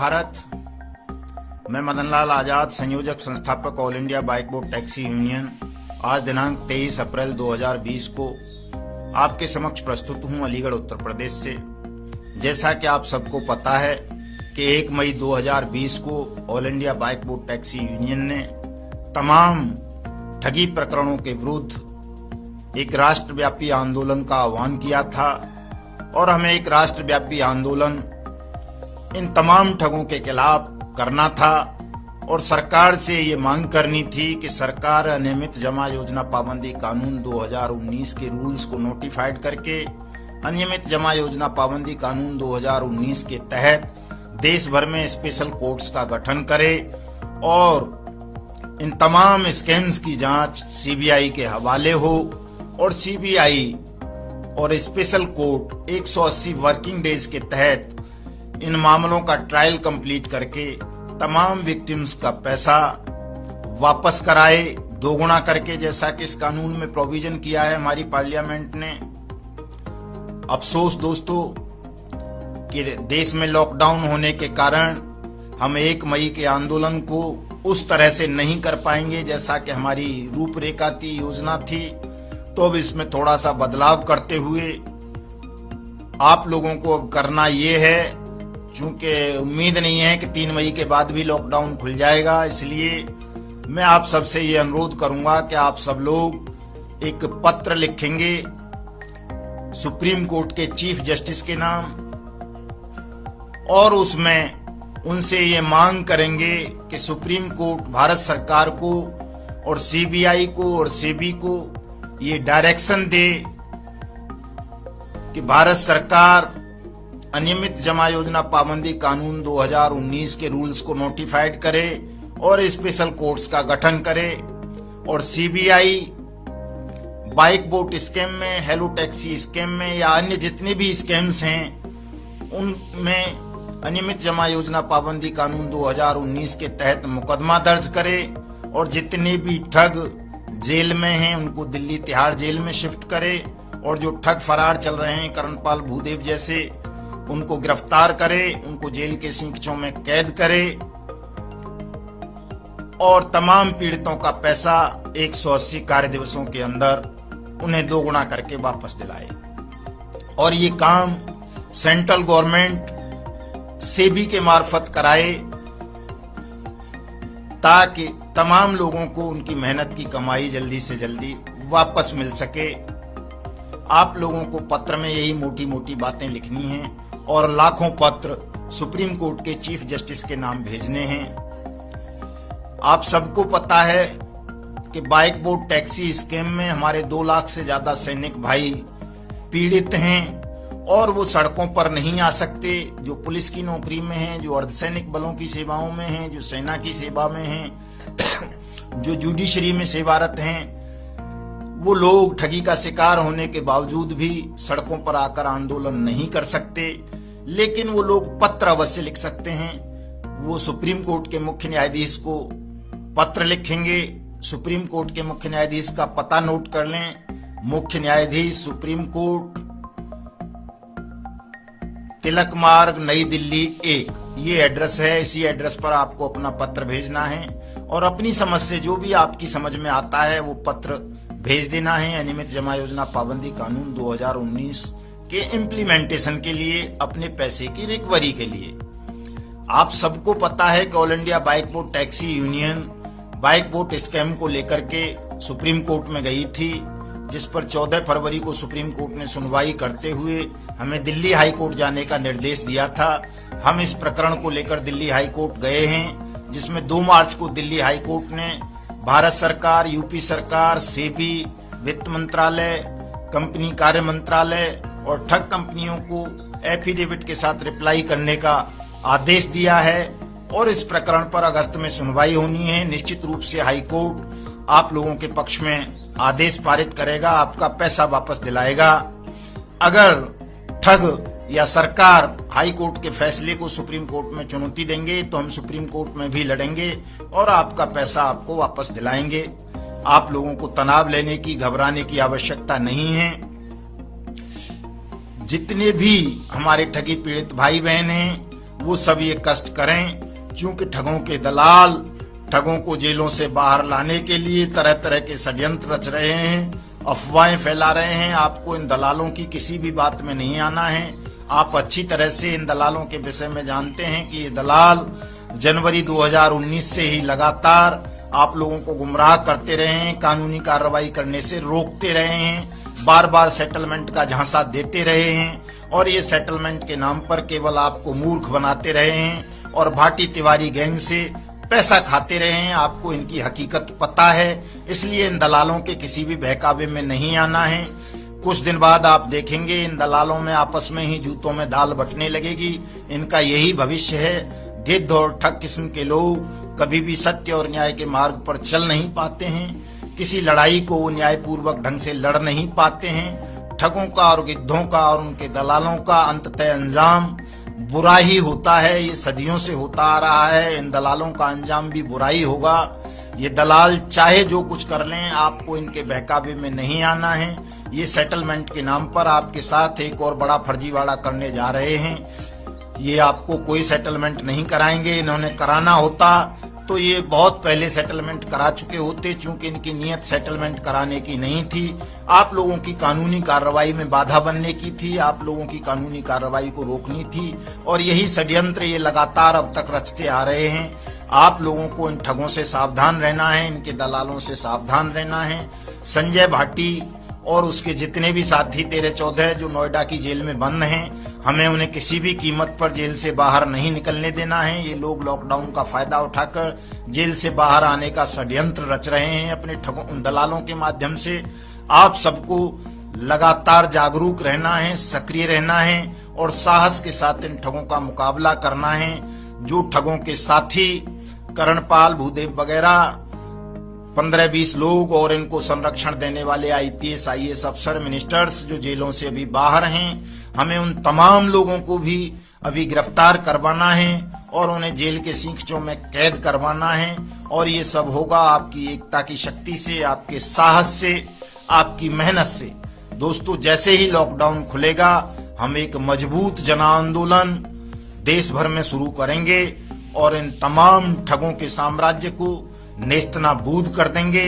भारत। मैं मदन लाल आजाद, संयोजक संस्थापक all India bike board taxi union, आज दिनांक 23 अप्रैल 2020 को आपके समक्ष प्रस्तुत हूं अलीगढ़ उत्तर प्रदेश से। जैसा कि आप सबको पता है कि 1 मई 2020 को all India bike board taxi union ने तमाम ठगी प्रकरणों के विरुद्ध एक राष्ट्रव्यापी आंदोलन का आह्वान किया था और हमें एक राष्ट्रव्यापी आंदोलन इन तमाम ठगों के खिलाफ करना था और सरकार से ये मांग करनी थी कि सरकार अनियमित जमा योजना पाबंदी कानून 2019 के रूल्स को नोटिफाइड करके अनियमित जमा योजना पाबंदी कानून 2019 के तहत देश भर में स्पेशल कोर्ट्स का गठन करे और इन तमाम स्कैम्स की जांच सीबीआई के हवाले हो और सीबीआई और स्पेशल कोर्ट 180 वर्किंग डेज के तहत इन मामलों का ट्रायल कंप्लीट करके तमाम विक्टिम्स का पैसा वापस कराए, दोगुना करके, जैसा कि इस कानून में प्रोविजन किया है हमारी पार्लियामेंट ने। अफसोस दोस्तों कि देश में लॉकडाउन होने के कारण हम 1 मई के आंदोलन को उस तरह से नहीं कर पाएंगे जैसा कि हमारी रूपरेखा थी, योजना थी। तो अब इसमें थोड़ा सा बदलाव करते हुए आप लोगों को अब करना ये है, चूंकि उम्मीद नहीं है कि 3 मई के बाद भी लॉकडाउन खुल जाएगा, इसलिए मैं आप सबसे ये अनुरोध करूंगा कि आप सब लोग एक पत्र लिखेंगे सुप्रीम कोर्ट के चीफ जस्टिस के नाम और उसमें उनसे ये मांग करेंगे कि सुप्रीम कोर्ट भारत सरकार को और सीबीआई को और सेबी को ये डायरेक्शन दे कि भारत सरकार अनियमित जमा योजना पाबंदी कानून 2019 के रूल्स को नोटिफाइड करे और स्पेशल कोर्ट्स का गठन करे और सीबीआई बाइक बोट स्कैम में, हेलो टैक्सी स्कैम में या अन्य जितने भी स्कैम्स हैं उनमें अनियमित जमा योजना पाबंदी कानून 2019 के तहत मुकदमा दर्ज करे और जितने भी ठग जेल में हैं उनको दिल्ली तिहाड़ जेल में शिफ्ट करे और जो ठग फरार चल रहे हैं करणपाल भूदेव जैसे उनको गिरफ्तार करे, उनको जेल के सींचों में कैद करे और तमाम पीड़ितों का पैसा 180 कार्य दिवसों के अंदर उन्हें दोगुना करके वापस दिलाए। और ये काम सेंट्रल गवर्नमेंट सेबी के मार्फत कराए ताकि तमाम लोगों को उनकी मेहनत की कमाई जल्दी से जल्दी वापस मिल सके। आप लोगों को पत्र में यही मोटी मोटी बातें लिखनी हैं और लाखों पत्र सुप्रीम कोर्ट के चीफ जस्टिस के नाम भेजने हैं। आप सबको पता है कि बाइक बोर्ड टैक्सी स्कैम में हमारे 2 लाख से ज्यादा सैनिक भाई पीड़ित हैं और वो सड़कों पर नहीं आ सकते, जो पुलिस की नौकरी में हैं, जो अर्धसैनिक बलों की सेवाओं में हैं, जो सेना की सेवा में हैं, जो जुडिशरी में सेवारत हैं। वो लोग ठगी का शिकार होने के बावजूद भी सड़कों पर आकर आंदोलन नहीं कर सकते, लेकिन वो लोग पत्र अवश्य लिख सकते हैं। वो सुप्रीम कोर्ट के मुख्य न्यायाधीश को पत्र लिखेंगे। सुप्रीम कोर्ट के मुख्य न्यायाधीश का पता नोट कर लें, मुख्य न्यायाधीश सुप्रीम कोर्ट, तिलक मार्ग, नई दिल्ली 1, ये एड्रेस है। इसी एड्रेस पर आपको अपना पत्र भेजना है और अपनी समझ से जो भी आपकी समझ में आता है वो पत्र भेज देना है अनियमित जमा योजना पाबंदी कानून 2019 के इम्प्लीमेंटेशन के लिए, अपने पैसे की रिकवरी के लिए। आप सबको पता है कि all India bike board taxi union bike boat scam को लेकर के सुप्रीम कोर्ट में गई थी, जिस पर 14 फरवरी को सुप्रीम कोर्ट ने सुनवाई करते हुए हमें दिल्ली हाई कोर्ट जाने का निर्देश दिया था। हम इस प्रकरण को लेकर दिल्ली हाई कोर्ट गए हैं, जिसमें 2 मार्च को दिल्ली हाई कोर्ट ने भारत सरकार, यूपी सरकार, सेबी, वित्त मंत्रालय, कंपनी कार्य मंत्रालय और ठग कंपनियों को एफिडेविट के साथ रिप्लाई करने का आदेश दिया है और इस प्रकरण पर अगस्त में सुनवाई होनी है। निश्चित रूप से हाई कोर्ट आप लोगों के पक्ष में आदेश पारित करेगा, आपका पैसा वापस दिलाएगा। अगर ठग या सरकार हाई कोर्ट के फैसले को सुप्रीम कोर्ट में चुनौती देंगे तो हम सुप्रीम कोर्ट में भी लड़ेंगे और आपका पैसा आपको वापस दिलाएंगे। आप लोगों को तनाव लेने की, घबराने की आवश्यकता नहीं है। जितने भी हमारे ठगी पीड़ित भाई बहन हैं वो सब ये कष्ट करें, क्योंकि ठगों के दलाल ठगों को जेलों से बाहर लाने के लिए तरह तरह के षड्यंत्र रच रहे हैं, अफवाहें फैला रहे हैं। आपको इन दलालों की किसी भी बात में नहीं आना है। आप अच्छी तरह से इन दलालों के विषय में जानते हैं कि ये दलाल जनवरी 2019 से ही लगातार आप लोगों को गुमराह करते रहे हैं, कानूनी कार्रवाई करने से रोकते रहे हैं, बार बार सेटलमेंट का झांसा देते रहे हैं और ये सेटलमेंट के नाम पर केवल आपको मूर्ख बनाते रहे हैं और भाटी तिवारी गैंग से पैसा खाते रहे हैं। आपको इनकी हकीकत पता है, इसलिए इन दलालों के किसी भी बहकावे में नहीं आना है। कुछ दिन बाद आप देखेंगे इन दलालों में आपस में ही जूतों में दाल बटने लगेगी। इनका यही भविष्य है। गिद्ध और ठग किस्म के लोग कभी भी सत्य और न्याय के मार्ग पर चल नहीं पाते हैं। किसी लड़ाई को वो न्यायपूर्वक ढंग से लड़ नहीं पाते हैं। ठगों का और गिद्धों का और उनके दलालों का अंततः अंजाम बुरा ही होता है। ये सदियों से होता आ रहा है। इन दलालों का अंजाम भी बुरा ही होगा। ये दलाल चाहे जो कुछ कर लें, आपको इनके बहकावे में नहीं आना है। ये सेटलमेंट के नाम पर आपके साथ एक और बड़ा फर्जीवाड़ा करने जा रहे हैं। ये आपको कोई सेटलमेंट नहीं कराएंगे। इन्होंने कराना होता तो ये बहुत पहले सेटलमेंट करा चुके होते, चूंकि इनकी नीयत सेटलमेंट कराने की नहीं थी। आप लोगों की कानूनी कार्रवाई में बाधा बनने की थी, आप लोगों की कानूनी कार्रवाई को रोकनी थी और यही षड्यंत्र ये लगातार अब तक रचते आ रहे हैं। आप लोगों को इन ठगों से सावधान रहना है, इनके दलालों से सावधान रहना है। संजय भाटी और उसके जितने भी साथी 13-14 जो नोएडा की जेल में बंद हैं, हमें उन्हें किसी भी कीमत पर जेल से बाहर नहीं निकलने देना है। ये लोग लॉकडाउन का फायदा उठाकर जेल से बाहर आने का षड्यंत्र रच रहे हैं अपने ठगों दलालों के माध्यम से। आप सबको लगातार जागरूक रहना है, सक्रिय रहना है और साहस के साथ इन ठगों का मुकाबला करना है। जो ठगों के साथी करणपाल, भूदेव वगैरह 15-20 लोग और इनको संरक्षण देने वाले IPS, IAS अफसर, मिनिस्टर्स जो जेलों से अभी बाहर हैं, हमें उन तमाम लोगों को भी अभी गिरफ्तार करवाना है और उन्हें जेल के सींखचों में कैद करवाना है। और ये सब होगा आपकी एकता की शक्ति से, आपके साहस से, आपकी मेहनत से। दोस्तों, जैसे ही लॉकडाउन खुलेगा हम एक मजबूत जन आंदोलन देश भर में शुरू करेंगे और इन तमाम ठगों के साम्राज्य को नेस्तनाबूद कर देंगे।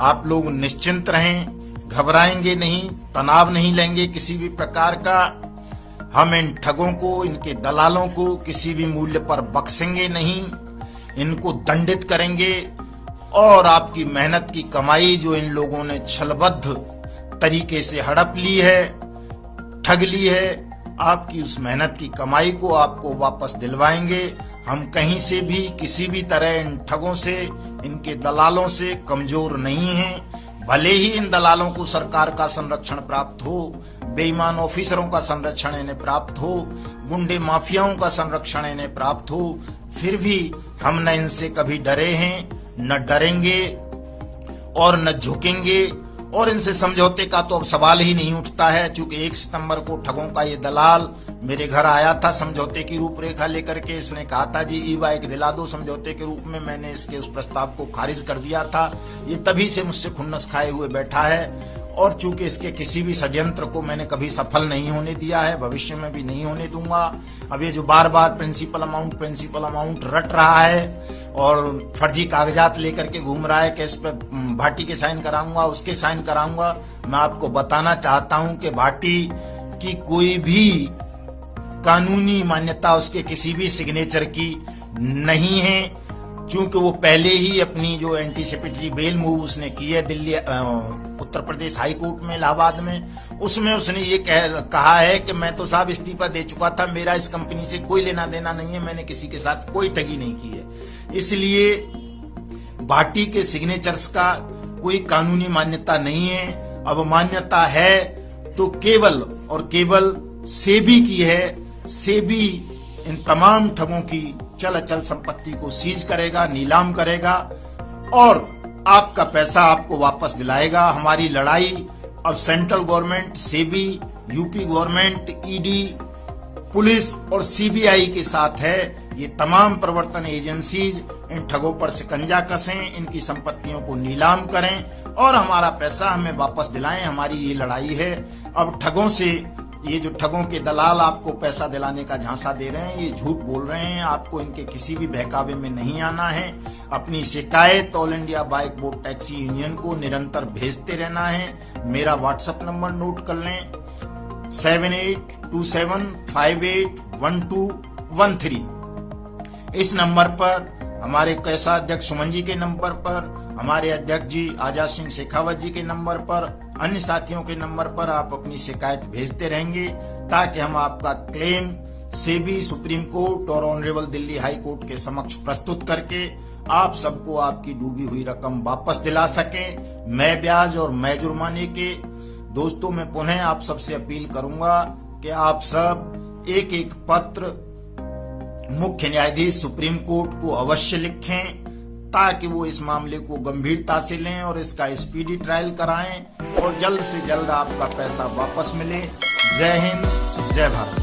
आप लोग निश्चिंत रहें, घबराएंगे नहीं, तनाव नहीं लेंगे किसी भी प्रकार का। हम इन ठगों को, इनके दलालों को किसी भी मूल्य पर बख्शेंगे नहीं, इनको दंडित करेंगे और आपकी मेहनत की कमाई जो इन लोगों ने छलबद्ध तरीके से हड़प ली है, ठग ली है, आपकी उस मेहनत की कमाई को आपको वापस दिलवाएंगे। हम कहीं से भी किसी भी तरह इन ठगों से, इनके दलालों से कमजोर नहीं हैं। भले ही इन दलालों को सरकार का संरक्षण प्राप्त हो, बेईमान ऑफिसरों का संरक्षण इन्हें प्राप्त हो, गुंडे माफियाओं का संरक्षण इन्हें प्राप्त हो, फिर भी हम न इनसे कभी डरे हैं, न डरेंगे और न झुकेंगे। और इनसे समझौते का तो अब सवाल ही नहीं उठता है, क्योंकि 1 सितंबर को ठगों का ये दलाल मेरे घर आया था समझौते की रूपरेखा लेकर के। इसने कहा था जी ई-बाइक दिला दो समझौते के रूप में। मैंने इसके उस प्रस्ताव को खारिज कर दिया था। ये तभी से मुझसे खुन्नस खाए हुए बैठा है और चूंकि इसके किसी भी षड्यंत्र को मैंने कभी सफल नहीं होने दिया है, भविष्य में भी नहीं होने दूंगा। अब ये जो बार बार प्रिंसिपल अमाउंट रट रहा है और फर्जी कागजात लेकर के घूम रहा है कि इस पे भाटी के साइन कराऊंगा, उसके साइन कराऊंगा, मैं आपको बताना चाहता हूं कि भाटी की कोई भी कानूनी मान्यता उसके किसी भी सिग्नेचर की नहीं है, क्योंकि वो पहले ही अपनी जो एंटीसिपेटरी बेल मूव उसने की है दिल्ली उत्तर प्रदेश हाई कोर्ट में, इलाहाबाद में, उसमें उसने ये कहा है कि मैं तो साहब इस्तीफा दे चुका था, मेरा इस कंपनी से कोई लेना देना नहीं है, मैंने किसी के साथ कोई ठगी नहीं की है। इसलिए भाटी के सिग्नेचर्स का कोई कानूनी मान्यता नहीं है। अब मान्यता है तो केवल और केवल सेबी की है। सेबी इन तमाम ठगों की चल अचल संपत्ति को सीज करेगा, नीलाम करेगा और आपका पैसा आपको वापस दिलाएगा। हमारी लड़ाई अब central government, SEBI, UP government, ED, police और सीबीआई के साथ है। ये तमाम प्रवर्तन एजेंसीज इन ठगों पर शिकंजा कसें, इनकी संपत्तियों को नीलाम करें और हमारा पैसा हमें वापस दिलाएं। हमारी ये लड़ाई है। अब ठगों से ये जो ठगों के दलाल आपको पैसा दिलाने का झांसा दे रहे हैं, ये झूठ बोल रहे हैं। आपको इनके किसी भी बहकावे में नहीं आना है। अपनी शिकायत all India bike board taxi union को निरंतर भेजते रहना है। मेरा व्हाट्सएप नंबर नोट कर लें 7827581213। इस नंबर पर हमारे कैसा अध्यक्ष सुमन जी के नंबर पर, हमारे अध्यक्ष जी आजाद सिंह शेखावत जी के नंबर पर, अन्य साथियों के नंबर पर आप अपनी शिकायत भेजते रहेंगे ताकि हम आपका क्लेम सेबी, सुप्रीम कोर्ट और ऑनरेबल दिल्ली हाई कोर्ट के समक्ष प्रस्तुत करके आप सबको आपकी डूबी हुई रकम वापस दिला सके, मैं ब्याज और मैं जुर्माने के। दोस्तों, मैं पुनः आप सबसे अपील करूंगा कि आप सब एक एक पत्र मुख्य न्यायाधीश सुप्रीम कोर्ट को अवश्य लिखें ताकि वो इस मामले को गंभीरता से लें और इसका स्पीडी ट्रायल कराएं और जल्द से जल्द आपका पैसा वापस मिले। जय हिंद, जय भारत।